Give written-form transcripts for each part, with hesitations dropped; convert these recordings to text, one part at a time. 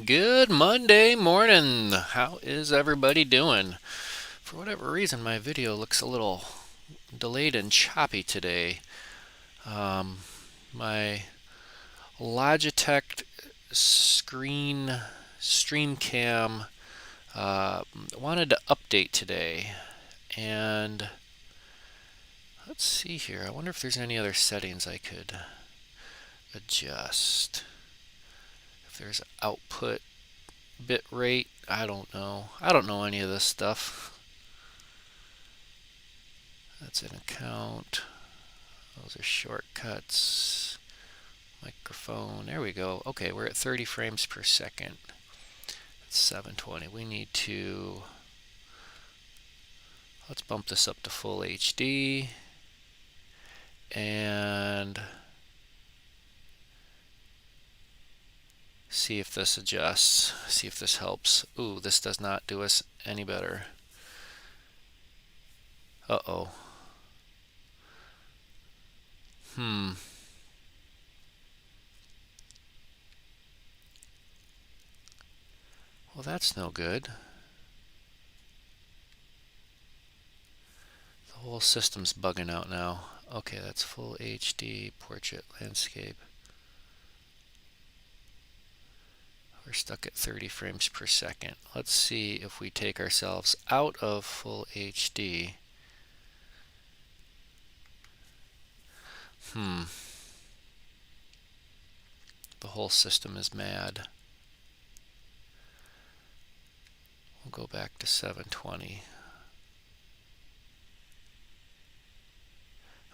Good Monday morning. How is everybody doing? For whatever reason, my video looks a little delayed and choppy today. Um, my Logitech screen stream cam wanted to update today, and let's see here. I wonder if there's any other settings I could adjust. If there's output bit rate, I don't know. I don't know any of this stuff. That's an account. Those are shortcuts. Microphone. There we go. Okay, we're at 30 frames per second. It's 720. We need to. Let's bump this up to full HD. And see if this adjusts. See if this helps. Ooh, this does not do us any better. Uh-oh. Hmm. Well, that's no good. The whole system's bugging out now. Okay, that's full HD, portrait, landscape. We're stuck at 30 frames per second. Let's see if we take ourselves out of full HD. The whole system is mad. We'll go back to 720.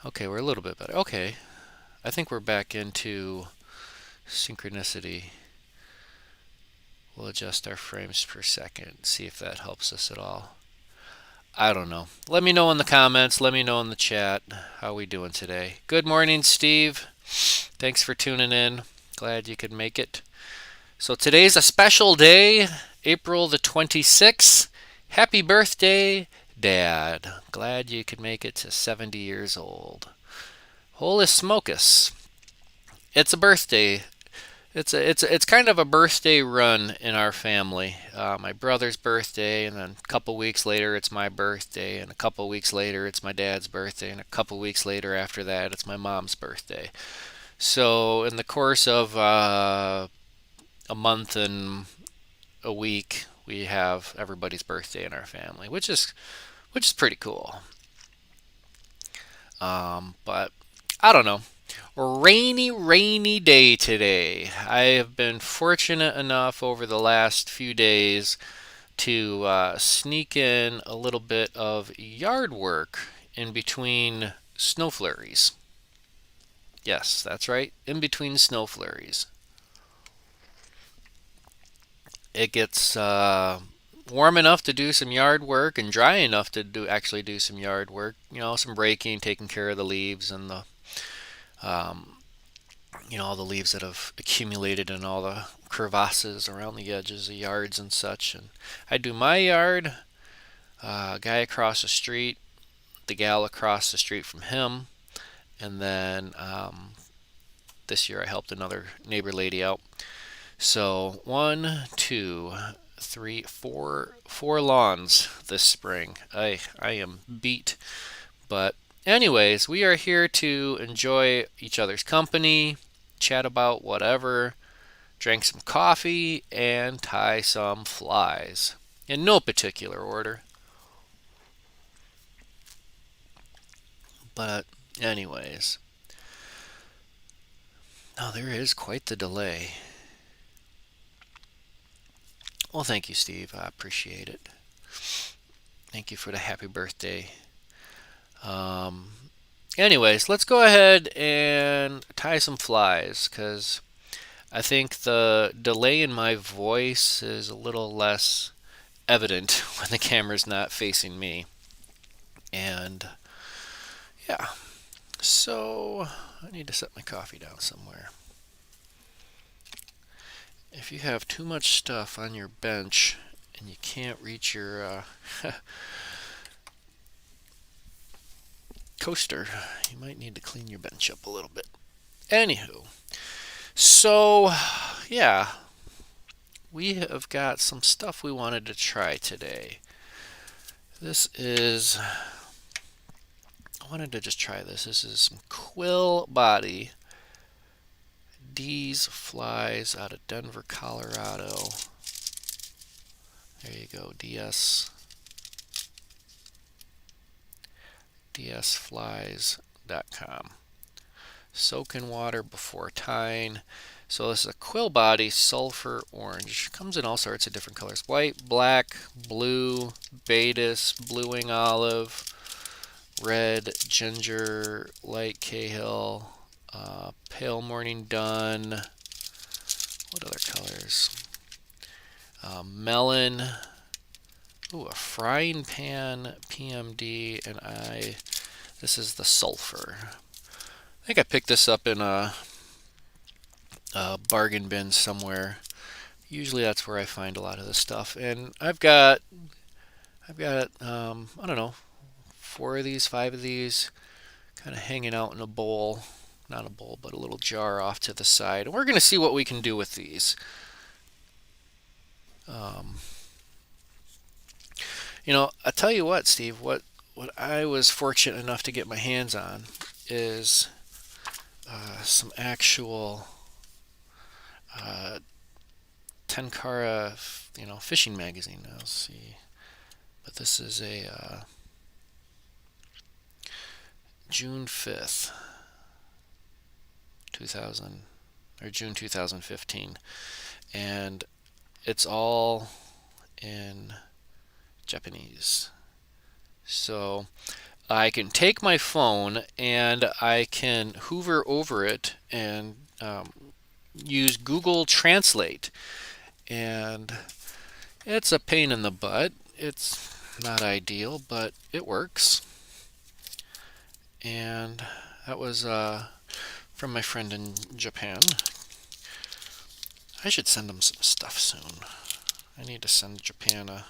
Okay, we're a little bit better. Okay, I think we're back into synchronicity. We'll adjust our frames per second, see if that helps us at all. I don't know. Let me know in the comments. Let me know in the chat how we doing today. Good morning, Steve. Thanks for tuning in. Glad you could make it. So today's a special day, April the 26th. Happy birthday, Dad. Glad you could make it to 70 years old. Holy smokus. It's a birthday. It's kind of a birthday run in our family. My brother's birthday, and then a couple weeks later it's my birthday, and a couple weeks later it's my dad's birthday, and a couple weeks later after that it's my mom's birthday. So in the course of a month and a week, we have everybody's birthday in our family, which is pretty cool. But I don't know. Rainy day today. I have been fortunate enough over the last few days to sneak in a little bit of yard work in between snow flurries. Yes, that's right, in between snow flurries. It gets warm enough to do some yard work and dry enough to actually do some yard work. Some raking, taking care of the leaves and the um, all the leaves that have accumulated in all the crevasses around the edges of yards and such. And I do my yard, guy across the street, the gal across the street from him, and then this year I helped another neighbor lady out. So one, two, three, four lawns this spring. I am beat, but anyways, we are here to enjoy each other's company, chat about whatever, drink some coffee, and tie some flies. In no particular order. But, anyways. Oh, there is quite the delay. Well, thank you, Steve. I appreciate it. Thank you for the happy birthday. Um, anyways, let's go ahead and tie some flies because I think the delay in my voice is a little less evident when the camera's not facing me. And yeah, so I need to set my coffee down somewhere. If you have too much stuff on your bench and you can't reach your coaster, you might need to clean your bench up a little bit. Anywho, so yeah, we have got some stuff we wanted to try today. This is, I wanted to just try this. This is some quill body D's flies out of Denver, Colorado. There you go, dsflies.com. Soak in water before tying. So this is a quill body sulfur orange. Comes in all sorts of different colors. White, black, blue, betis, blue wing olive, red, ginger, light Cahill, pale morning dun. What other colors? Melon. Ooh, a frying pan PMD, and this is the sulfur. I think I picked this up in a bargain bin somewhere. Usually that's where I find a lot of this stuff. And I've got I don't know, 4 of these, 5 of these, kind of hanging out in a bowl. Not a bowl, but a little jar off to the side. And we're going to see what we can do with these. I tell you what, Steve, what I was fortunate enough to get my hands on is some actual Tenkara, fishing magazine. Now, let's see. But this is a June 5th, 2000, or June 2015. And it's all in Japanese. So I can take my phone and I can hover over it and use Google Translate. And it's a pain in the butt. It's not ideal, but it works. And that was from my friend in Japan. I should send him some stuff soon. I need to send Japan a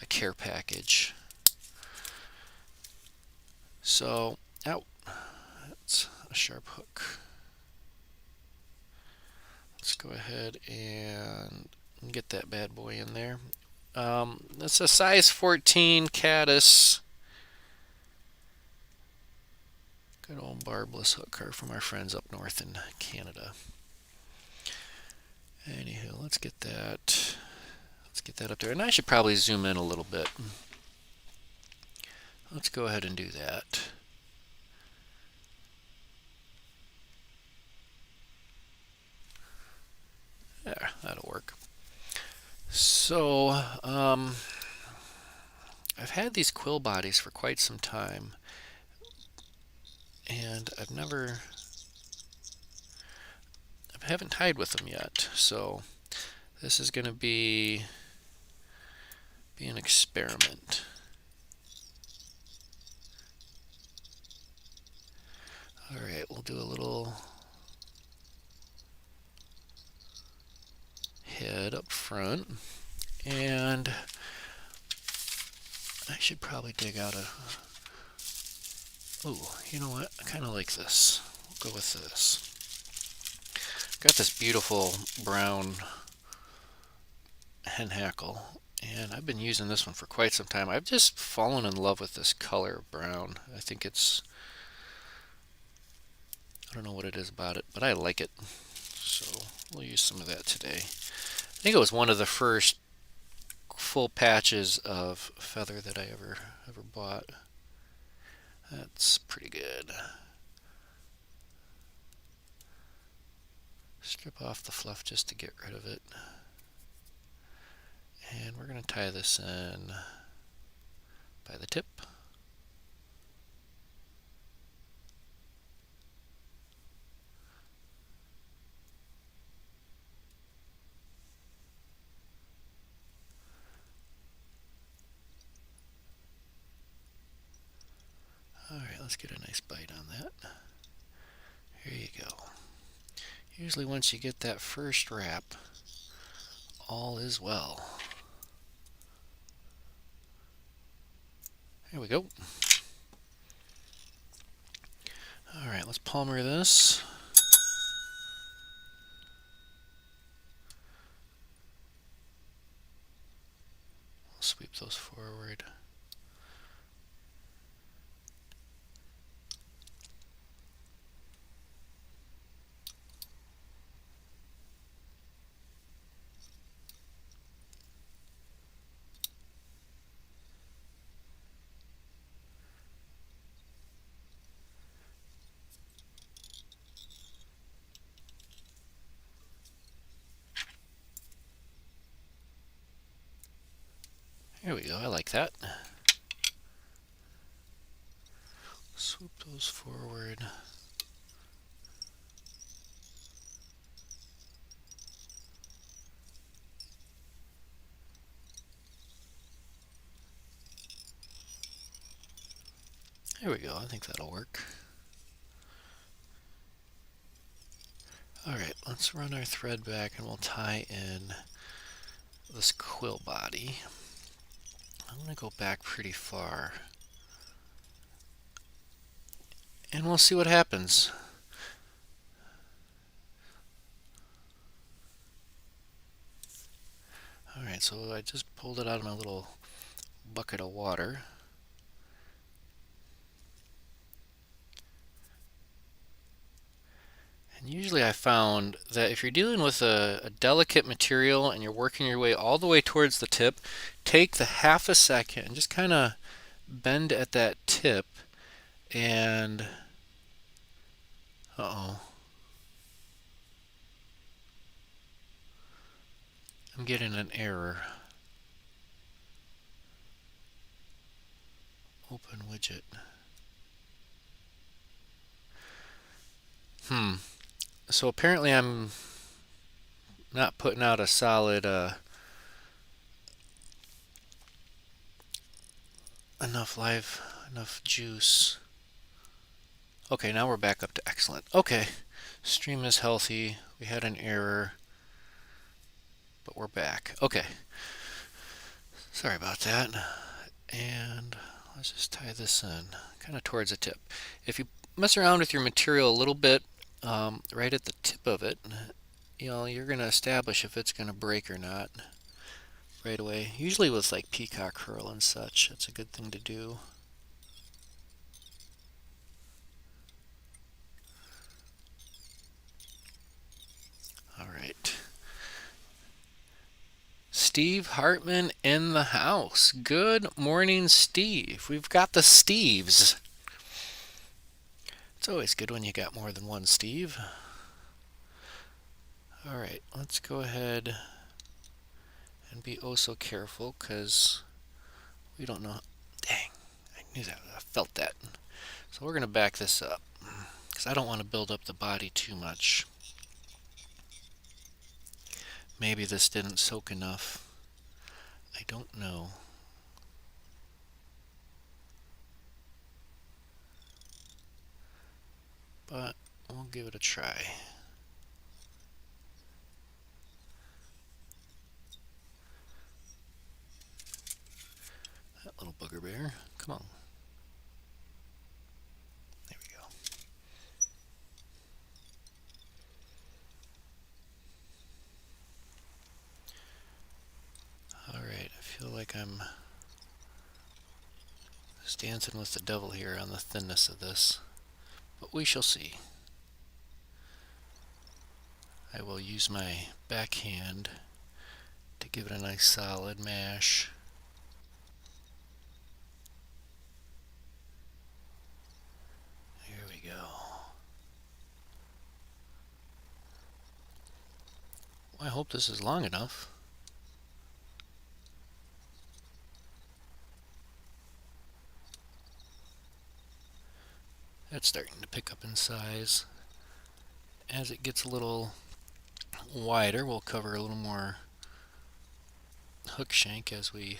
care package. So, that's a sharp hook. Let's go ahead and get that bad boy in there. That's a size 14 caddis. Good old barbless hooker from our friends up north in Canada. Anywho, let's get that up there. And I should probably zoom in a little bit. Let's go ahead and do that. There, that'll work. So, I've had these quill bodies for quite some time, and I haven't tied with them yet. So this is going to be an experiment. All right, we'll do a little head up front, and I should probably dig out ooh, you know what? I kind of like this. We'll go with this. Got this beautiful brown hen hackle, and I've been using this one for quite some time. I've just fallen in love with this color of brown. I think I don't know what it is about it, but I like it. So we'll use some of that today. I think it was one of the first full patches of feather that I ever bought. That's pretty good. Strip off the fluff just to get rid of it. And we're going to tie this in by the tip. Alright, let's get a nice bite on that. Here you go. Usually once you get that first wrap, all is well. There we go. Alright, let's palmer this. sweep those forward. There we go, I like that. Swoop those forward. There we go, I think that'll work. Alright, let's run our thread back and we'll tie in this quill body. I'm going to go back pretty far. And we'll see what happens. Alright, so I just pulled it out of my little bucket of water. And usually I found that if you're dealing with a delicate material and you're working your way all the way towards the tip, take the half a second and just kind of bend at that tip and I'm getting an error. Open widget. So apparently I'm not putting out a solid enough juice. Okay, now we're back up to excellent. Okay, stream is healthy. We had an error, but we're back. Okay, sorry about that. And let's just tie this in, kind of towards the tip. If you mess around with your material a little bit, right at the tip of it, you're going to establish if it's going to break or not right away. Usually with like peacock curl and such, it's a good thing to do. All right. Steve Hartman in the house. Good morning, Steve. We've got the Steves. It's always good when you got more than one Steve. All right, let's go ahead and be oh so careful because we don't know. Dang, I knew that. I felt that. So we're going to back this up because I don't want to build up the body too much. Maybe this didn't soak enough. I don't know. But we'll give it a try. That little booger bear. Come on. There we go. Alright, I feel like I'm dancing with the devil here on the thinness of this. But we shall see. I will use my backhand to give it a nice solid mash. Here we go. Well, I hope this is long enough. It's starting to pick up in size. As it gets a little wider, we'll cover a little more hook shank as we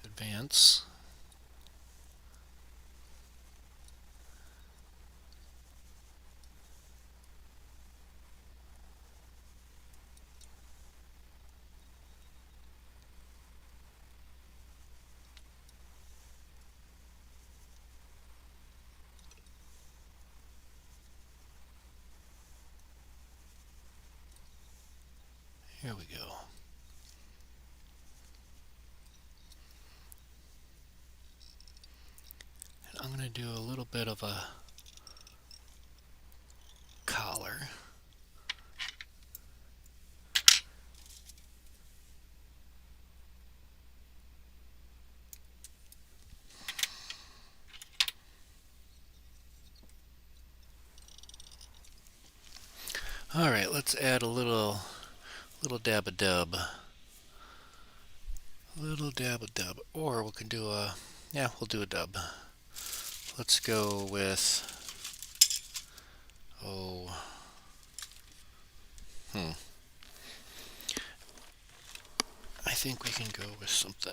advance. Here we go. going to do a little bit of a collar. All right, let's add a little dab of dub. Little dab of dub. Or we can do a, yeah, we'll do a dub. Let's go with, I think we can go with something.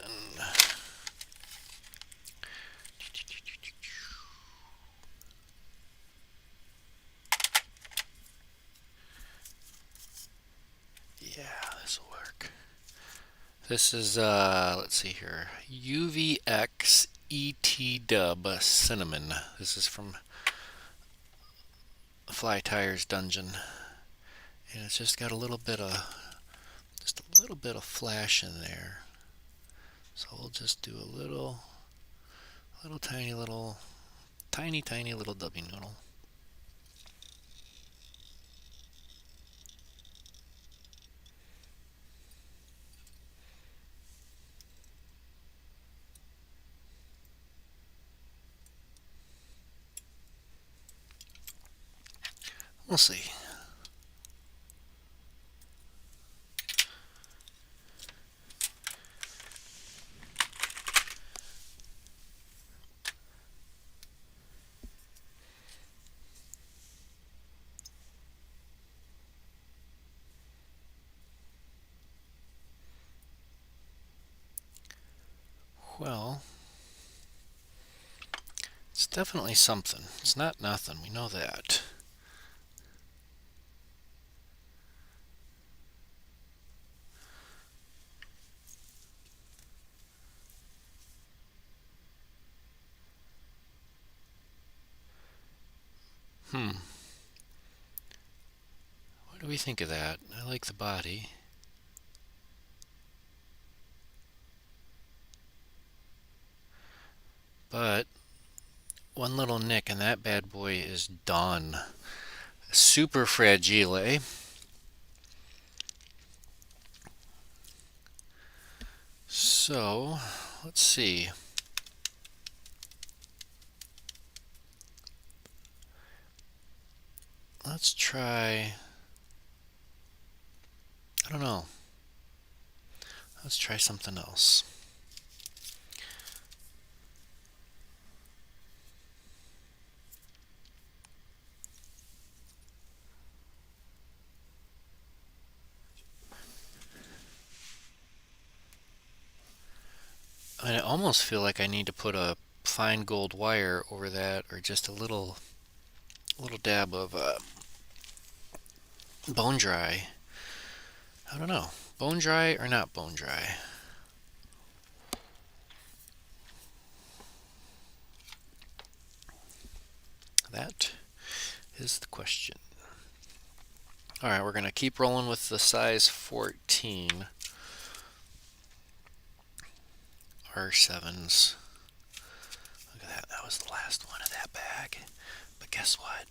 Yeah, this will work. This is, let's see here, UVX ET Dub Cinnamon. This is from Fly Tyers Dungeon. And it's just got a little bit of flash in there. So we'll just do a tiny little dubby noodle. We'll see. Well, it's definitely something. It's not nothing. We know that. What do we think of that? I like the body. But one little nick and that bad boy is done. Super fragile. So, let's see. Let's try, I don't know. Let's try something else. I almost feel like I need to put a fine gold wire over that, or just a little dab of bone dry. I don't know. Bone dry or not bone dry? That is the question. All right, we're going to keep rolling with the size 14 R7s. Look at that. That was the last one of that bag. But guess what?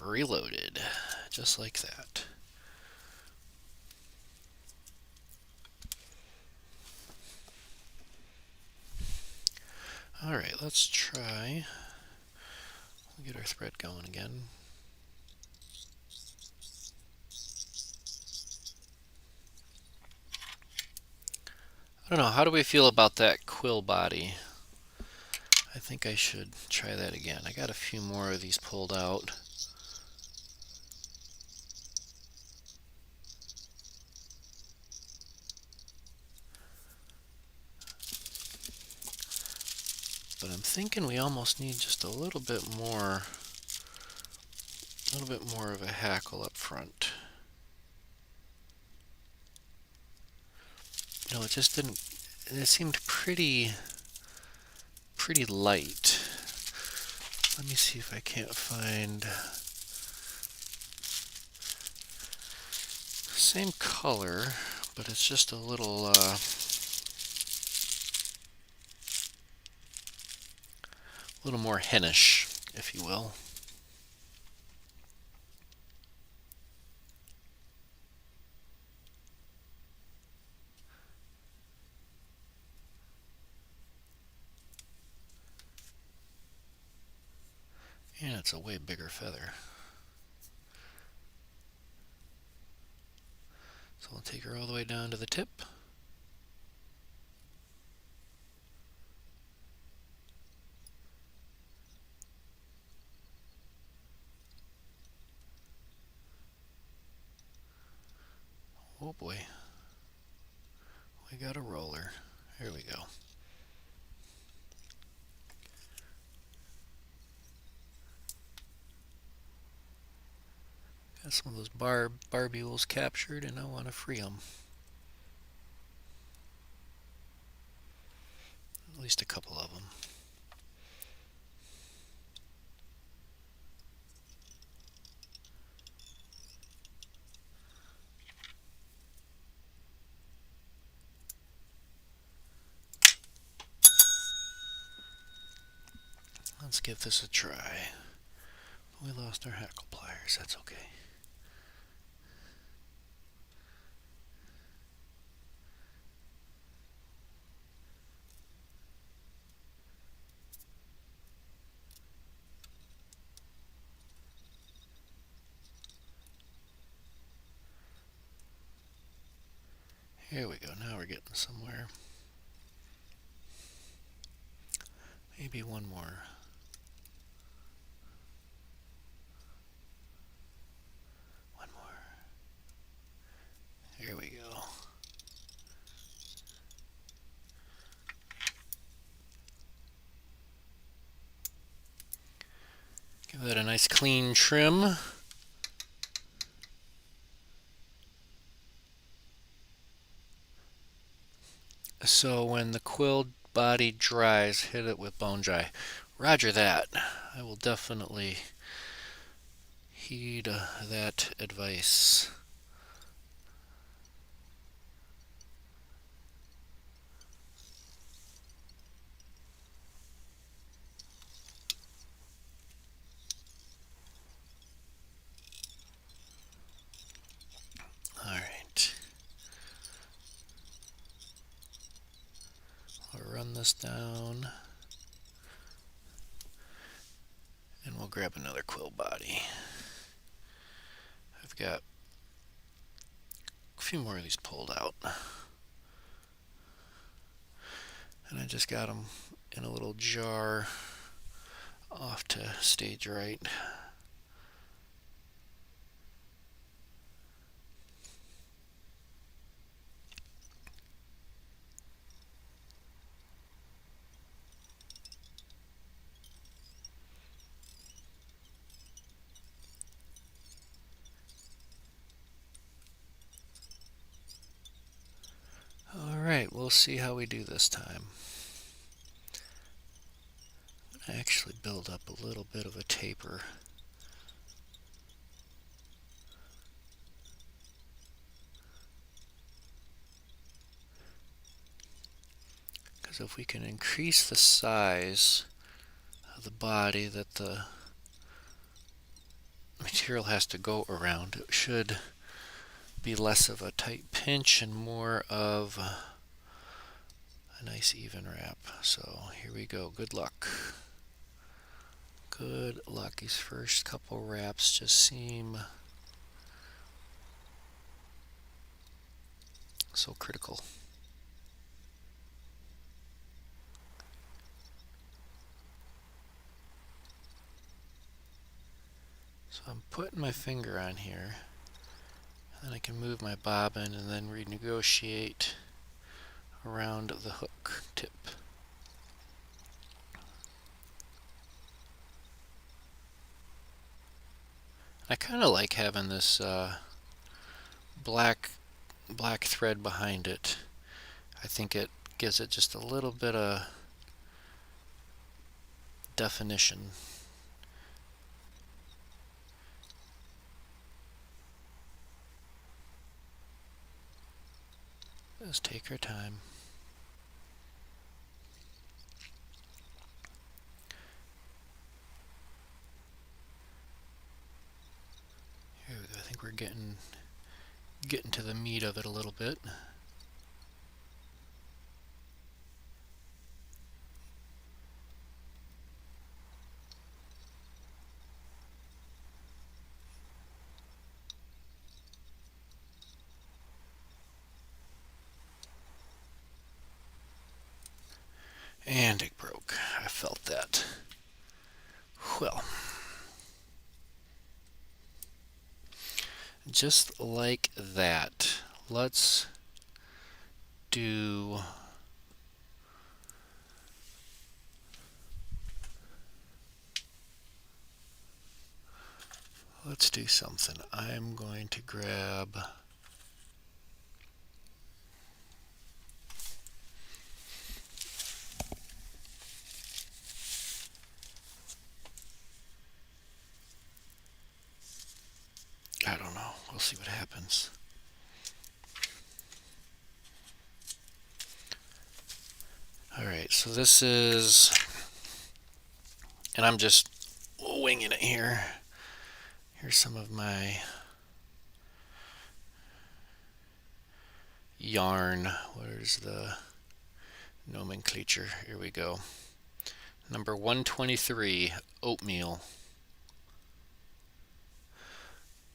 Reloaded. Just like that. All right, let's try. We'll get our thread going again. I don't know, how do we feel about that quill body? I think I should try that again. I got a few more of these pulled out. But I'm thinking we almost need just a little bit more of a hackle up front. No, it just didn't, it seemed pretty light. Let me see if I can't find same color, but it's just a little A little more hennish, if you will. And it's a way bigger feather. So we'll take her all the way down to the tip. Oh boy, we got a roller. Here we go. Got some of those barbules captured, and I want to free them. At least a couple of them. Let's give this a try. We lost our hackle pliers, that's okay. Here we go, now we're getting somewhere. Maybe one more. One more. Here we go. Give that a nice clean trim. So when the quill body dries, hit it with bone dry. Roger that. I will definitely heed that advice. Alright. I'll run this down. And we'll grab another quill body. I've got a few more of these pulled out. And I just got them in a little jar off to stage right. Alright, we'll see how we do this time. I'm going to actually build up a little bit of a taper. Because if we can increase the size of the body that the material has to go around, it should be less of a tight pinch and more of a nice even wrap. So here we go. Good luck. Good luck. These first couple wraps just seem so critical. So I'm putting my finger on here, and I can move my bobbin and then renegotiate around the hook tip. I kind of like having this black thread behind it. I think it gives it just a little bit of definition. Let's take our time. we're getting to the meat of it a little bit. And it broke. I felt that. Well, just like that, let's do something. I'm going to grab I don't know. We'll see what happens. Alright, so this is, and I'm just winging it here. Here's some of my yarn. Where's the nomenclature? Here we go. Number 123, oatmeal.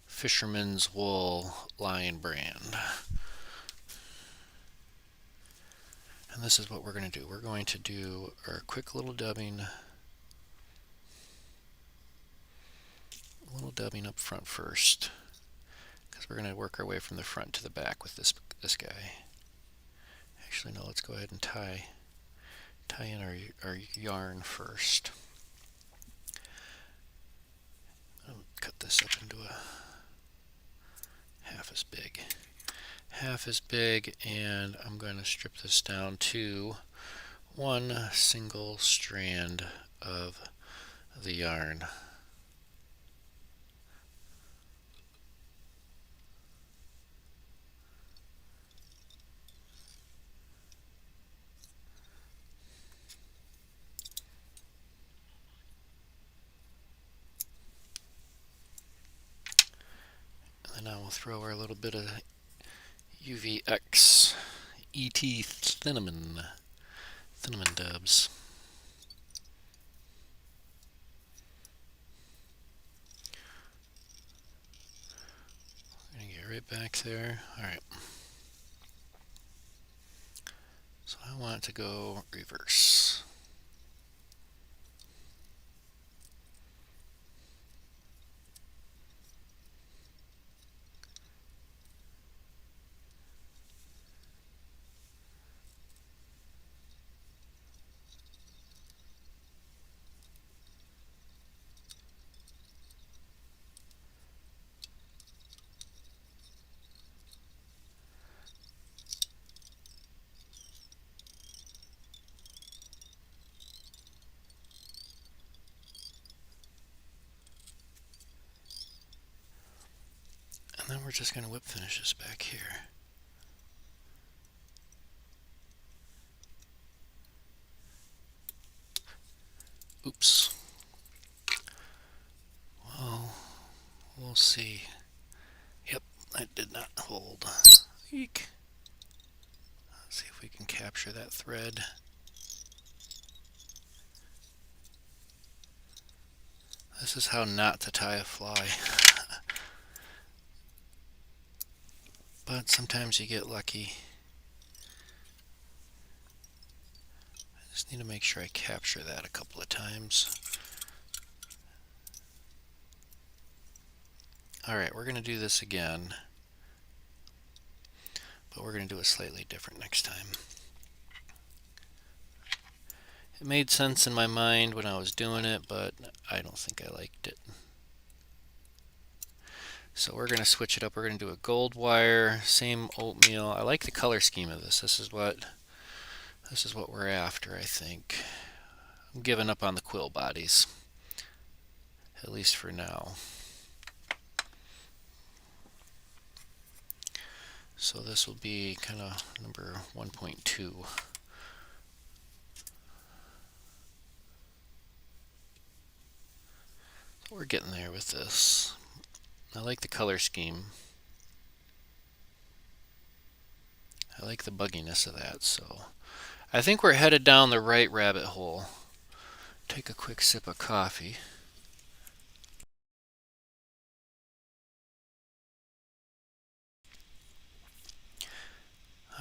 Fisherman's Wool Lion brand. And this is what we're going to do. We're going to do our quick little dubbing. A little dubbing up front first, because we're going to work our way from the front to the back with this guy. Actually, no, let's go ahead and tie in our yarn first. I'll cut this up into a half as big, and I'm going to strip this down to one single strand of the yarn. And then I will throw our little bit of UVX ET cinnamon dubs. We're going to get right back there. Alright. So I want it to go reverse. And then we're just going to whip finish this back here. Oops. Well, we'll see. Yep, that did not hold. Eek. Let's see if we can capture that thread. This is how not to tie a fly. But sometimes you get lucky. I just need to make sure I capture that a couple of times. Alright, we're going to do this again. But we're going to do it slightly different next time. It made sense in my mind when I was doing it, but I don't think I liked it. So we're going to switch it up. We're going to do a gold wire, same oatmeal. I like the color scheme of this. This is what we're after, I think. I'm giving up on the quill bodies, at least for now. So this will be kind of number 1.2. So we're getting there with this. I like the color scheme. I like the bugginess of that, so I think we're headed down the right rabbit hole. Take a quick sip of coffee.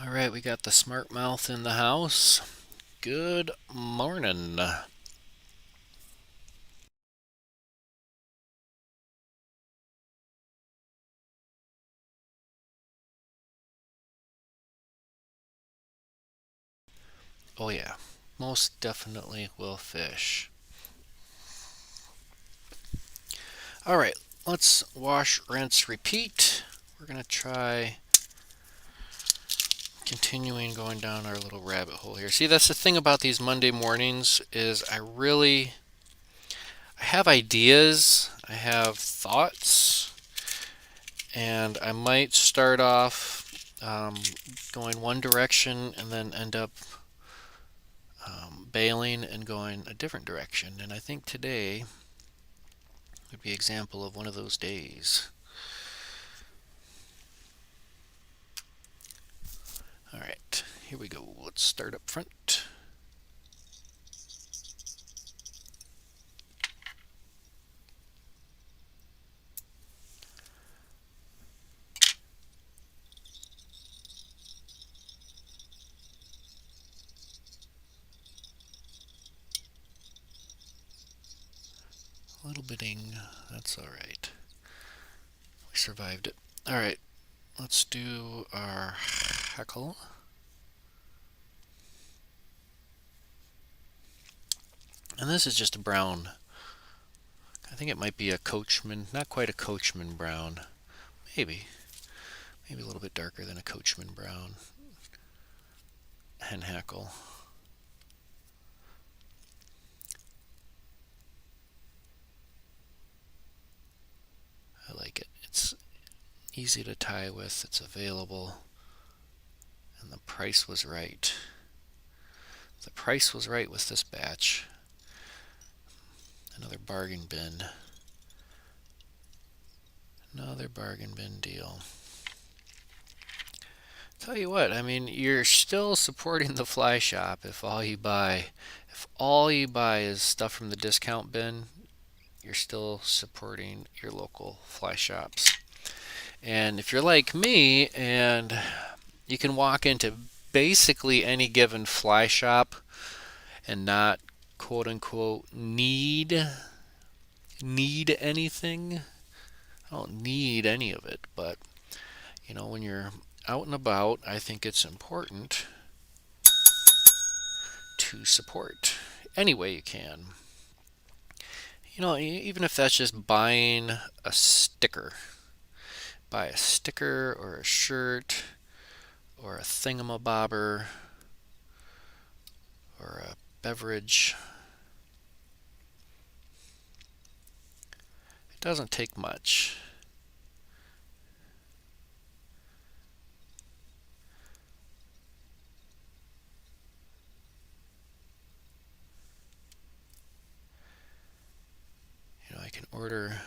All right, we got the smart mouth in the house. Good morning. Oh yeah, most definitely will fish. All right, let's wash, rinse, repeat. We're gonna try continuing going down our little rabbit hole here. See, that's the thing about these Monday mornings is I have ideas, I have thoughts, and I might start off going one direction and then end up bailing and going a different direction. And I think today would be an example of one of those days. All right, here we go. Let's start up front. A little bitting, that's all right. We survived it. All right, let's do our hackle. And this is just a brown. I think it might be a coachman, not quite a coachman brown. Maybe a little bit darker than a coachman brown. Hen hackle. I like it. It's easy to tie with, it's available, and the price was right. The price was right with this batch. Another bargain bin. Another bargain bin deal. Tell you what, I mean, you're still supporting the fly shop if all you buy is stuff from the discount bin, you're still supporting your local fly shops. And if you're like me and you can walk into basically any given fly shop and not quote unquote need anything. I don't need any of it, but when you're out and about, I think it's important to support any way you can. Even if that's just buying a sticker. Buy a sticker or a shirt or a thingamabobber or a beverage. It doesn't take much. I can order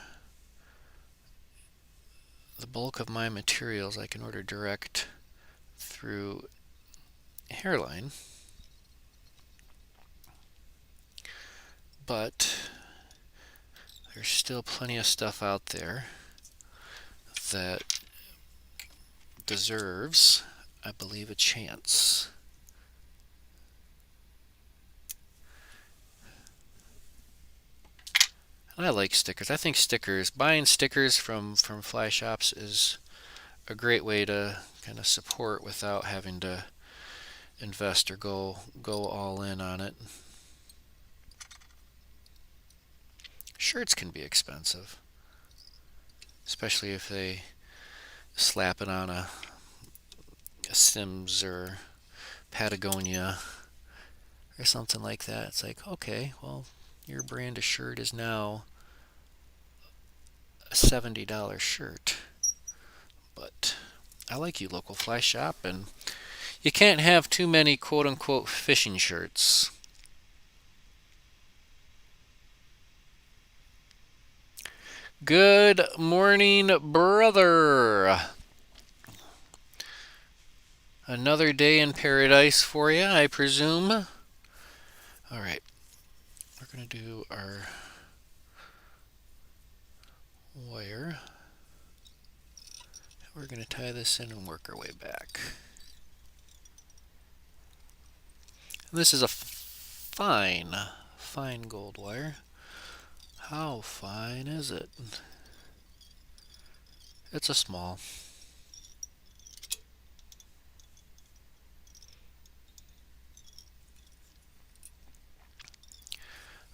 the bulk of my materials, I can order direct through Hairline. But there's still plenty of stuff out there that deserves, I believe, a chance. And I like stickers. I think buying stickers from fly shops is a great way to kind of support without having to invest or go all in on it. Shirts can be expensive, especially if they slap it on a Sims or Patagonia or something like that. It's like, okay, well, your brand of shirt is now a $70 shirt. But I like you, local fly shop, and you can't have too many quote unquote fishing shirts. Good morning, brother. Another day in paradise for you, I presume. All right, we're going to do our wire. We're going to tie this in and work our way back. This is a fine gold wire. How fine is it? It's a small.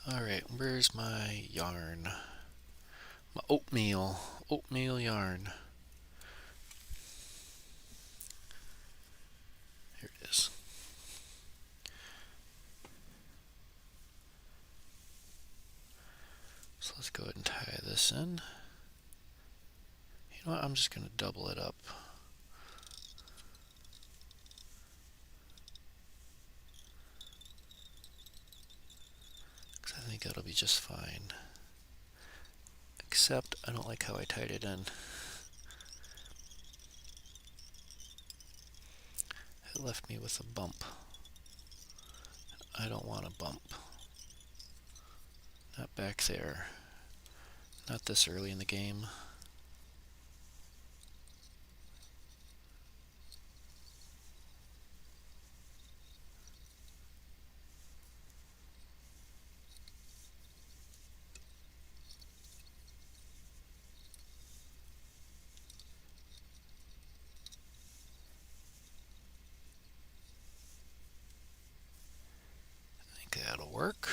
All right, where's my yarn? My oatmeal yarn. Here it is. So let's go ahead and tie this in. You know what? I'm just going to double it up. Because I think that'll be just fine. Except I don't like how I tied it in. It left me with a bump. I don't want a bump. Not back there. Not this early in the game. I think that'll work.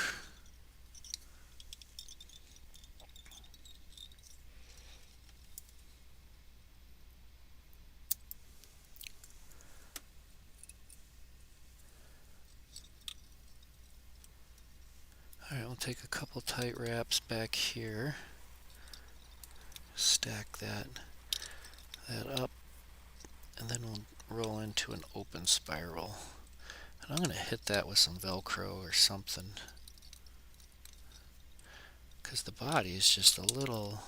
Alright, we'll take a couple tight wraps back here. Stack that up, and then we'll roll into an open spiral. And I'm going to hit that with some Velcro or something. Because the body is just a little,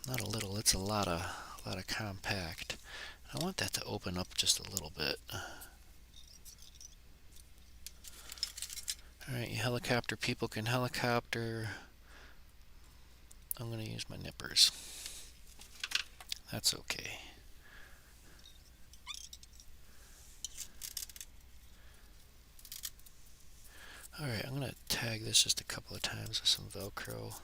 not a little, it's a lot of compact. I want that to open up just a little bit. Alright, you helicopter people can helicopter. I'm going to use my nippers. That's okay. Alright, I'm going to tag this just a couple of times with some Velcro.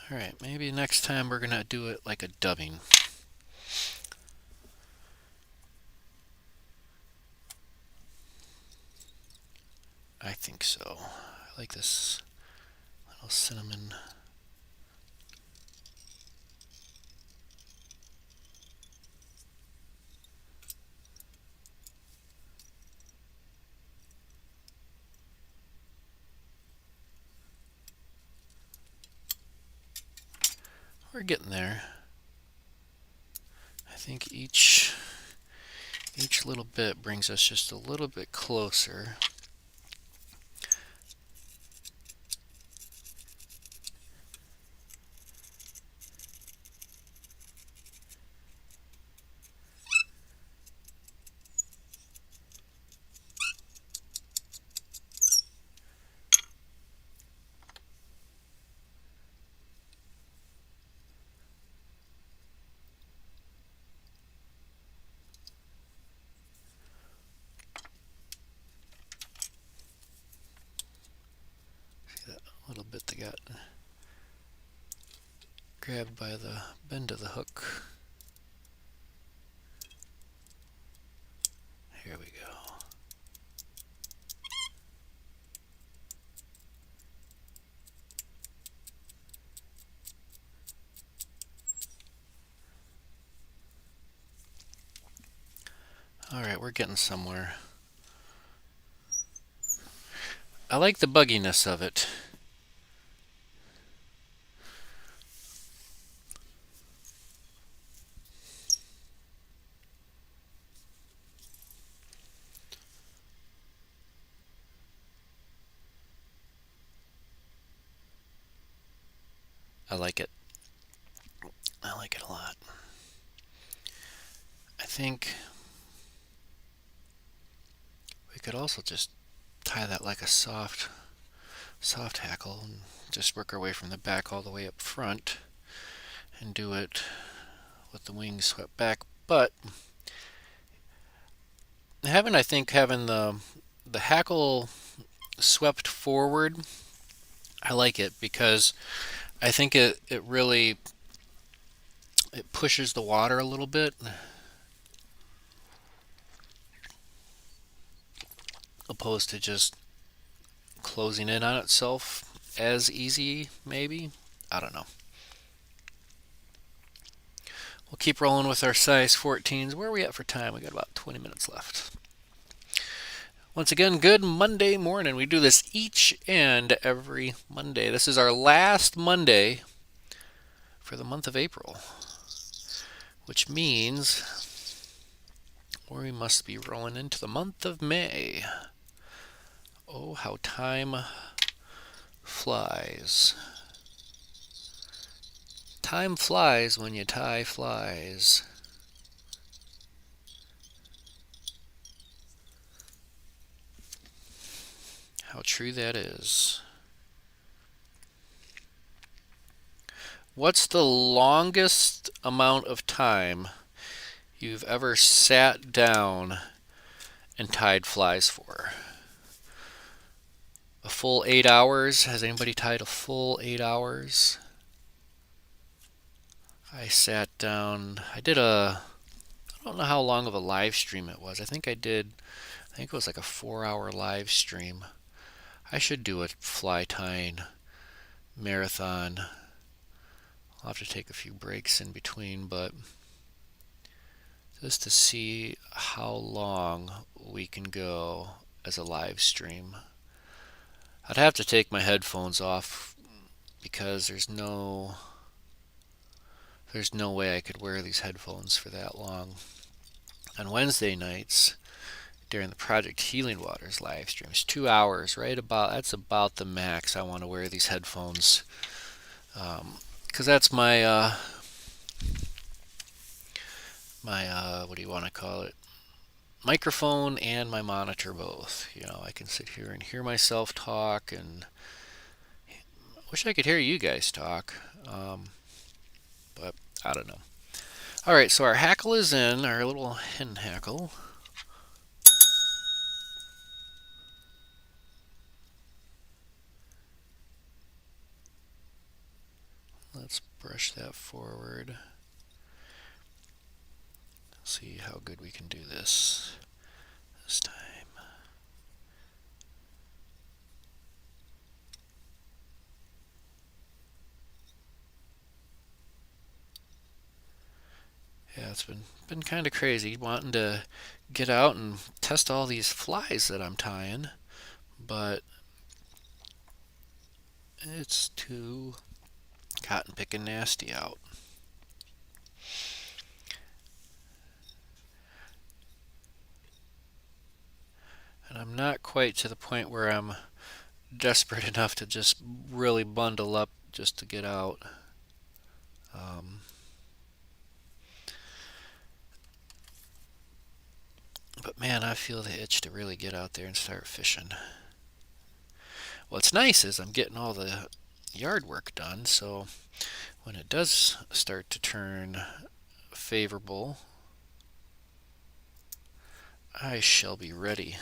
Alright, maybe next time we're going to do it like a dubbing. I think so. I like this little cinnamon. We're getting there. I think each little bit brings us just a little bit closer. See that little bit that got grabbed by the bend of the hook. Here we go. Alright, we're getting somewhere. I like the bugginess of it. I like it. I like it a lot. I think we could also just tie that like a soft hackle and just work our way from the back all the way up front and do it with the wings swept back. But I think having the hackle swept forward, I like it because I think it really it pushes the water a little bit opposed to just closing in on itself as easy, maybe. I don't know. We'll keep rolling with our size 14s. Where are we at for time? We got about 20 minutes left. Once again, good Monday morning. We do this each and every Monday. This is our last Monday for the month of April, which means we must be rolling into the month of May. Oh, how time flies. Time flies when you tie flies. How true that is. What's the longest amount of time you've ever sat down and tied flies for? A full 8 hours? Has anybody tied a full 8 hours? I sat down. I don't know how long of a live stream it was. I think it was like a 4-hour live stream. I should do a fly tying marathon. I'll have to take a few breaks in between, but just to see how long we can go as a live stream. I'd have to take my headphones off because there's no way I could wear these headphones for that long. On Wednesday nights, during the Project Healing Waters live streams, 2 hours, right? That's about the max I want to wear these headphones, because that's my what do you want to call it? Microphone and my monitor both. I can sit here and hear myself talk, and I wish I could hear you guys talk, but I don't know. All right, so our hackle is in, our little hen hackle. Let's brush that forward. See how good we can do this time. Yeah, it's been kind of crazy wanting to get out and test all these flies that I'm tying, but it's too cotton picking nasty out. And I'm not quite to the point where I'm desperate enough to just really bundle up just to get out. But man, I feel the itch to really get out there and start fishing. What's nice is I'm getting all the yard work done, so when it does start to turn favorable, I shall be ready,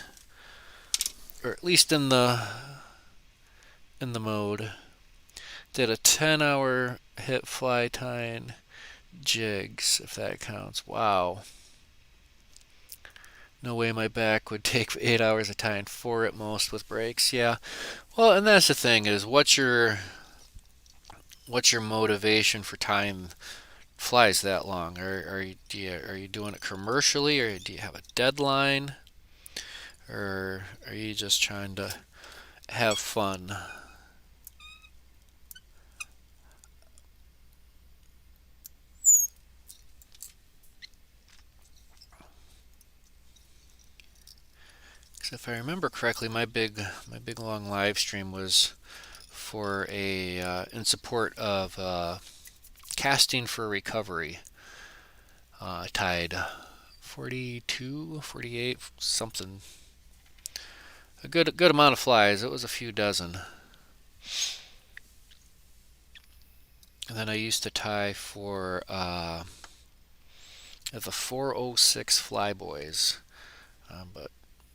or at least in the mode. Did a 10-hour hit fly tying jigs, if that counts. Wow. No way my back would take 8 hours of tying, 4 at most with breaks. Yeah. Well, and that's the thing is what's your motivation for tying flies that long? Are you doing it commercially, or do you have a deadline, or are you just trying to have fun? Because if I remember correctly, my big long live stream was for in support of casting for recovery. I tied 42, 48, something. A good amount of flies. It was a few dozen. And then I used to tie for the 406 Flyboys, but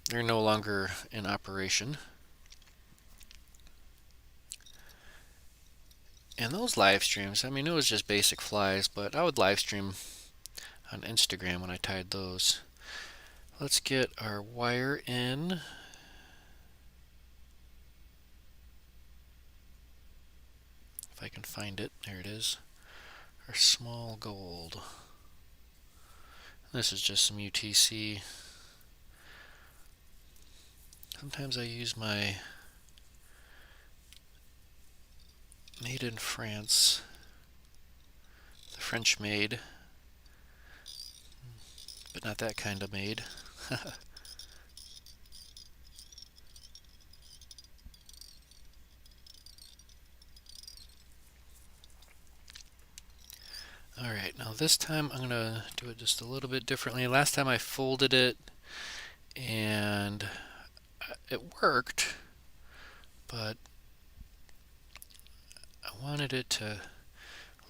they're no longer in operation. And those live streams, I mean, it was just basic flies, but I would live stream on Instagram when I tied those. Let's get our wire in. If I can find it, there it is. Our small gold. This is just some UTC. Sometimes I use my made in France, the French made, but not that kind of made. Alright, now this time I'm going to do it just a little bit differently. Last time I folded it and it worked, but I wanted it to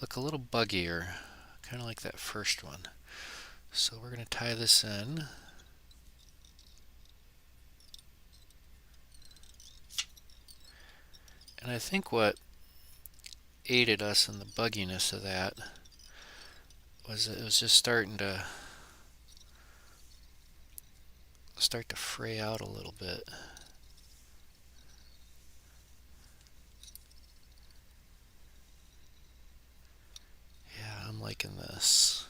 look a little buggier, kind of like that first one. So we're going to tie this in. And I think what aided us in the bugginess of that was it was just starting to fray out a little bit. Yeah, I'm liking this.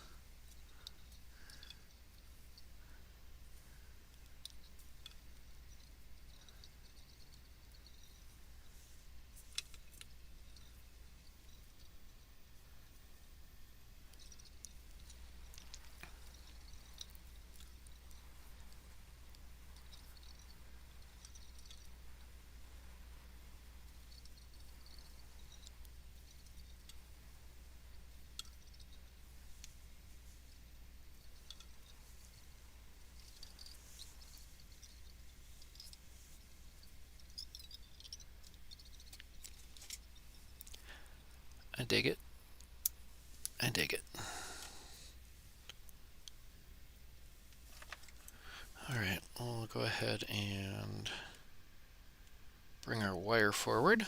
I dig it. I dig it. Alright, we'll go ahead and bring our wire forward.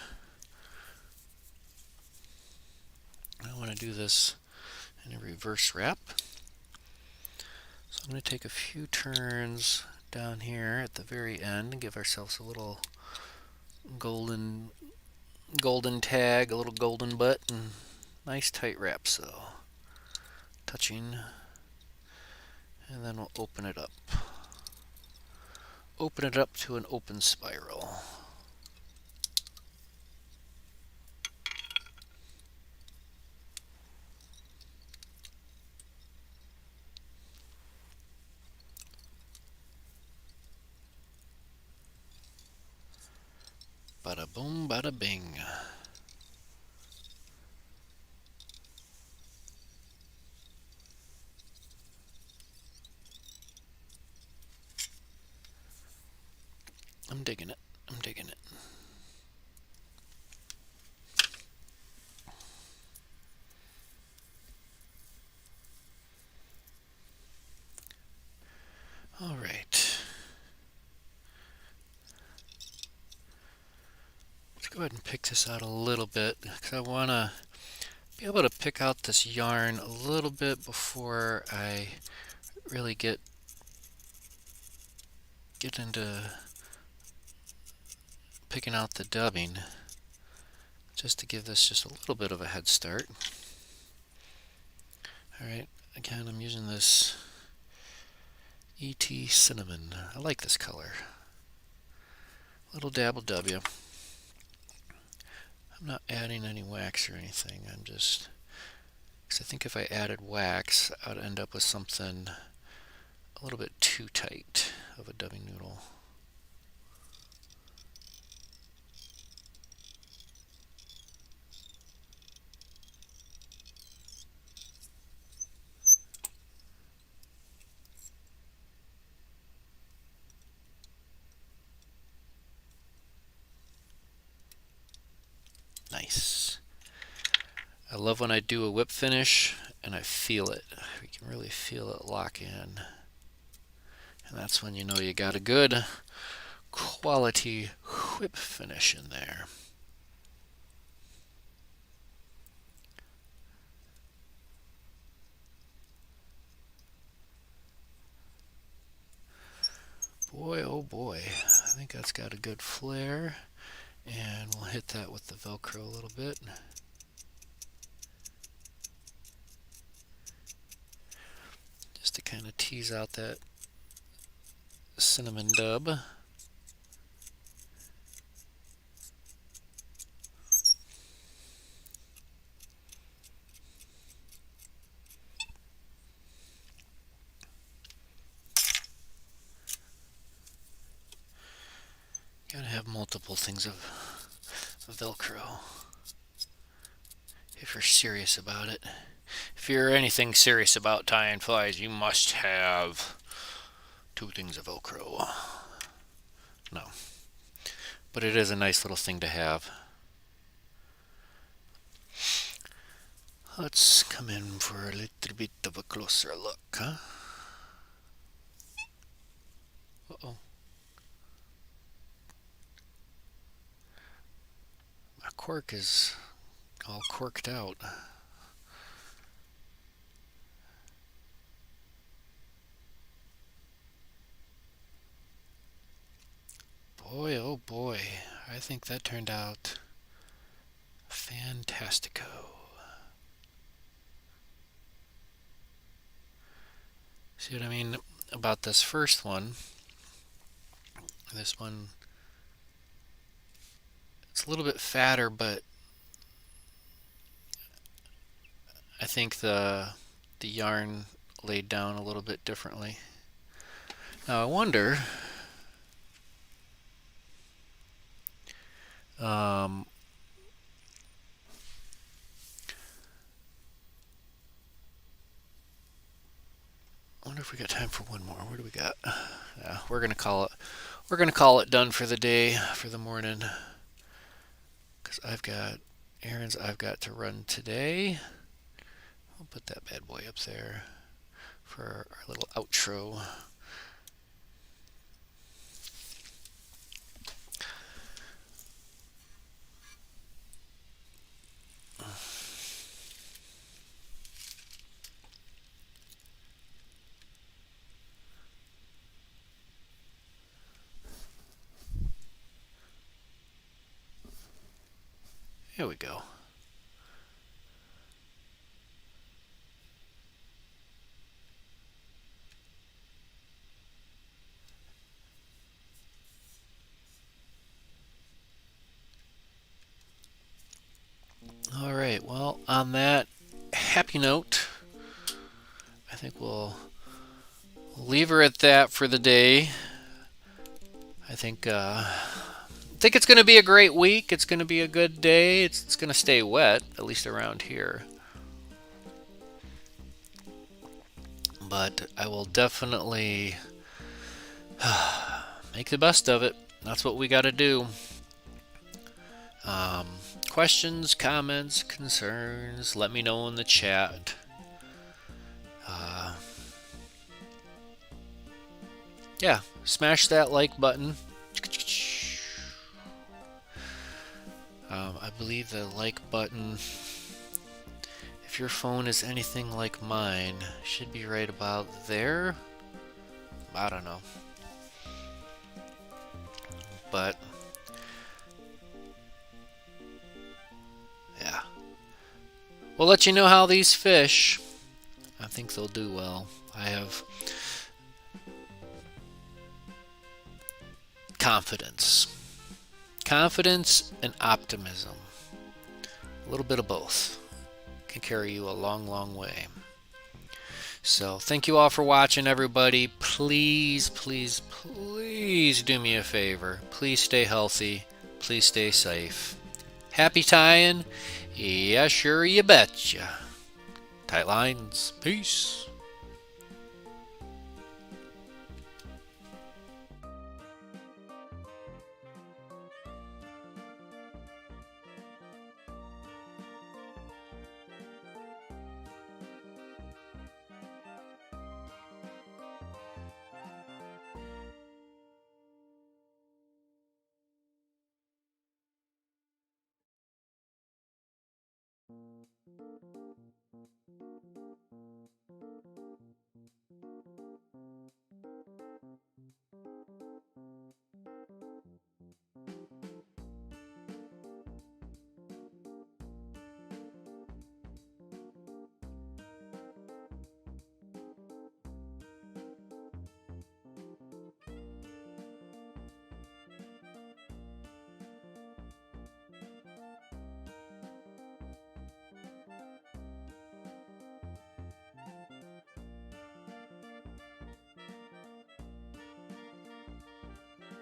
I want to do this in a reverse wrap. So I'm going to take a few turns down here at the very end and give ourselves a little golden tag, a little golden butt, and nice tight wrap. So touching, and then we'll open it up. Open it up to an open spiral. Bada boom, bada bing. I'm digging it. I'm digging it. All right. Let's go ahead and pick this out a little bit because I want to be able to pick out this yarn a little bit before I really get into picking out the dubbing, just to give this just a little bit of a head start. Alright, again I'm using this ET Cinnamon. I like this color. Little dabble W. I'm not adding any wax or anything, I'm just, because I think if I added wax I'd end up with something a little bit too tight of a dubbing noodle. I love when I do a whip finish and I feel it. You can really feel it lock in. And that's when you know you got a good quality whip finish in there. Boy, oh boy, I think that's got a good flare. And we'll hit that with the Velcro a little bit. Just to kind of tease out that cinnamon dub. Gotta have multiple things of Velcro if you're serious about it. If you're anything serious about tying flies, you must have 2 things of Velcro. No. But it is a nice little thing to have. Let's come in for a little bit of a closer look, huh? Uh-oh. My cork is all corked out. Boy, oh boy, I think that turned out fantastico. See what I mean about this first one? This one, it's a little bit fatter, but I think the yarn laid down a little bit differently. Now I wonder, I wonder if we got time for one more. What do we got? Yeah, we're gonna call it. We're gonna call it done for the day, for the morning, because I've got errands I've got to run today. I'll put that bad boy up there for our little outro. Here we go. All right, well, on that happy note, I think we'll leave her at that for the day. I think it's going to be a great week. It's going to be a good day. It's going to stay wet, at least around here. But I will definitely make the best of it. That's what we got to do. Questions, comments, concerns, let me know in the chat. Yeah, smash that like button. I believe the like button, if your phone is anything like mine, should be right about there. I don't know. But yeah, we'll let you know how these fish. I think they'll do well. I have confidence and optimism. A little bit of both can carry you a long, long way. So thank you all for watching, everybody. Please, please, please do me a favor. Please stay healthy. Please stay safe. Happy tying. Yeah, sure, you betcha. Tight lines. Peace.